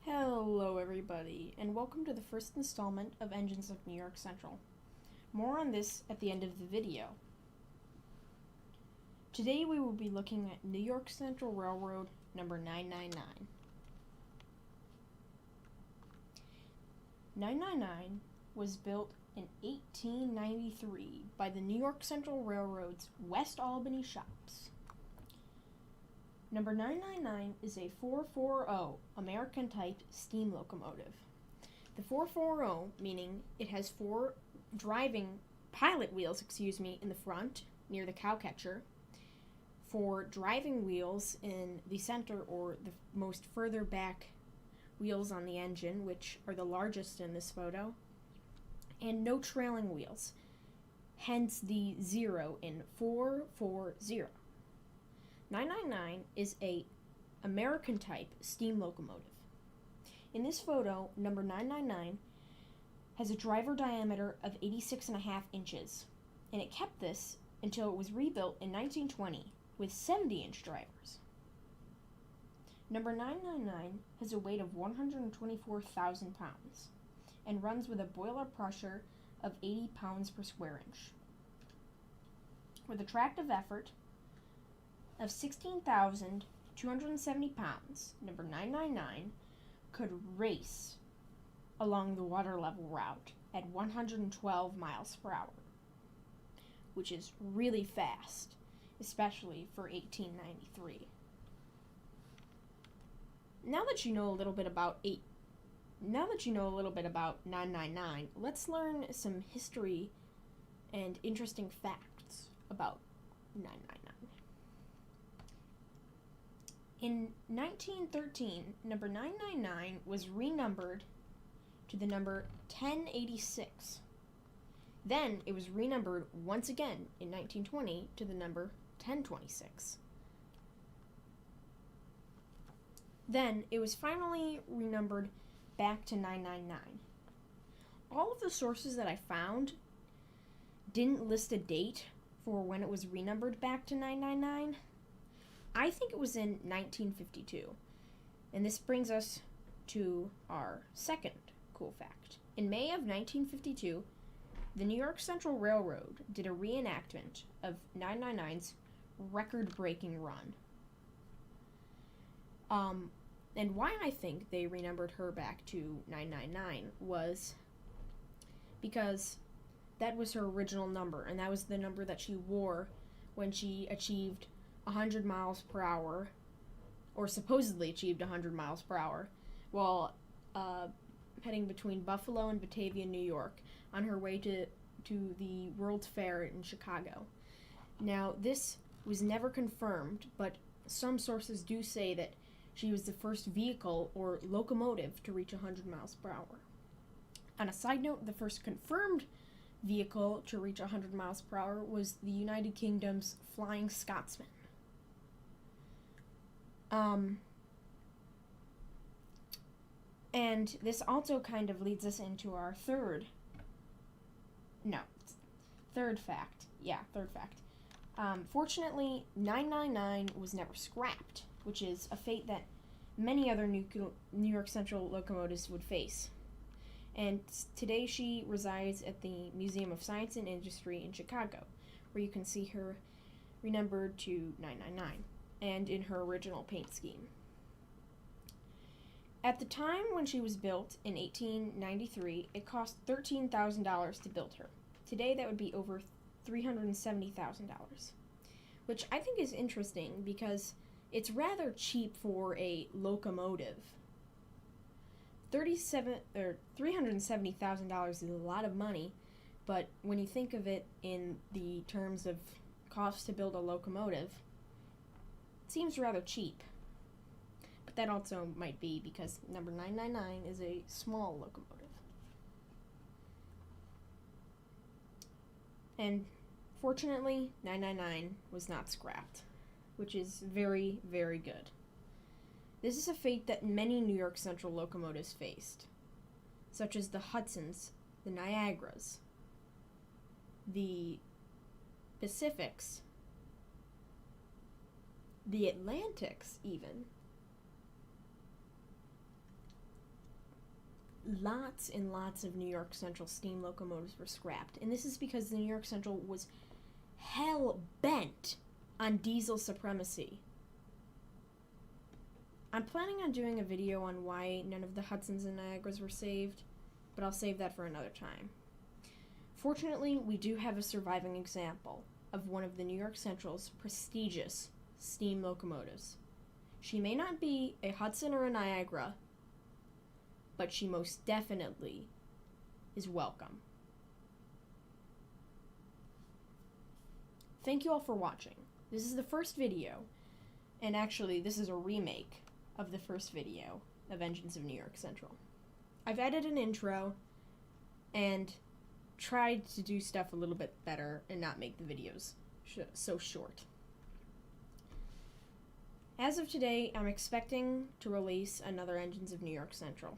Hello everybody, and welcome to the first installment of Engines of New York Central. More on this at the end of the video. Today we will be looking at New York Central Railroad number 999. 999 was built in 1893 by the New York Central Railroad's West Albany shops. Number 999 is a 440 American-type steam locomotive. The 440 meaning it has four pilot wheels, in the front near the cowcatcher, four driving wheels in the center or the most further back wheels on the engine, which are the largest in this photo, and no trailing wheels, hence the 0 in 440. 999 is a American-type steam locomotive. In this photo, number 999 has a driver diameter of 86.5 inches, and it kept this until it was rebuilt in 1920 with 70-inch drivers. Number 999 has a weight of 124,000 pounds and runs with a boiler pressure of 80 pounds per square inch. With a tractive effort of 16,270 pounds, number 999 could race along the water level route at 112 miles per hour, which is really fast, especially for 1893. Now that you know a little bit about 999, let's learn some history and interesting facts about 999. In 1913, number 999 was renumbered to the number 1086. Then it was renumbered once again in 1920 to the number 1026. Then it was finally renumbered back to 999. All of the sources that I found didn't list a date for when it was renumbered back to 999. I think it was in 1952. And this brings us to our second cool fact. In May of 1952, the New York Central Railroad did a reenactment of 999's record-breaking run. And why I think they renumbered her back to 999 was because that was her original number, and that was the number that she wore when she achieved 100 miles per hour, or supposedly achieved 100 miles per hour, while heading between Buffalo and Batavia, New York, on her way to the World's Fair in Chicago. Now, this was never confirmed, but some sources do say that she was the first vehicle or locomotive to reach 100 miles per hour. On a side note, the first confirmed vehicle to reach 100 miles per hour was the United Kingdom's Flying Scotsman. And this also kind of leads us into our third fact. Fortunately, 999 was never scrapped, which is a fate that many other New York Central locomotives would face. And today she resides at the Museum of Science and Industry in Chicago, where you can see her renumbered to 999. And in her original paint scheme. At the time when she was built in 1893, it cost $13,000 to build her. Today that would be over $370,000, which I think is interesting because it's rather cheap for a locomotive. $370,000 is a lot of money, but when you think of it in the terms of cost to build a locomotive, seems rather cheap. But that also might be because number 999 is a small locomotive. And fortunately, 999 was not scrapped, which is very, very good. This is a fate that many New York Central locomotives faced, such as the Hudsons, the Niagaras, the Pacifics, the Atlantics even. Lots and lots of New York Central steam locomotives were scrapped, and this is because the New York Central was hell-bent on diesel supremacy. I'm planning on doing a video on why none of the Hudsons and Niagaras were saved, but I'll save that for another time. Fortunately, we do have a surviving example of one of the New York Central's prestigious steam locomotives. She may not be a Hudson or a Niagara, but she most definitely is welcome. Thank you all for watching. This is the first video, and actually this is a remake of the first video of Engines of New York Central. I've added an intro and tried to do stuff a little bit better and not make the videos so short. As of today, I'm expecting to release another Engines of New York Central.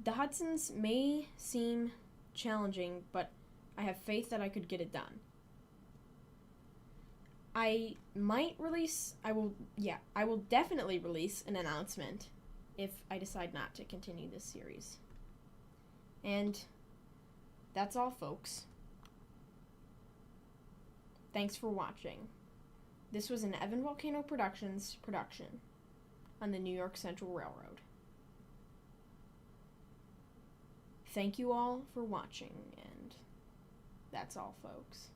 The Hudsons may seem challenging, but I have faith that I could get it done. I will definitely release an announcement if I decide not to continue this series. And that's all, folks. Thanks for watching. This was an Evan Volcano Productions production on the New York Central Railroad. Thank you all for watching, and that's all, folks.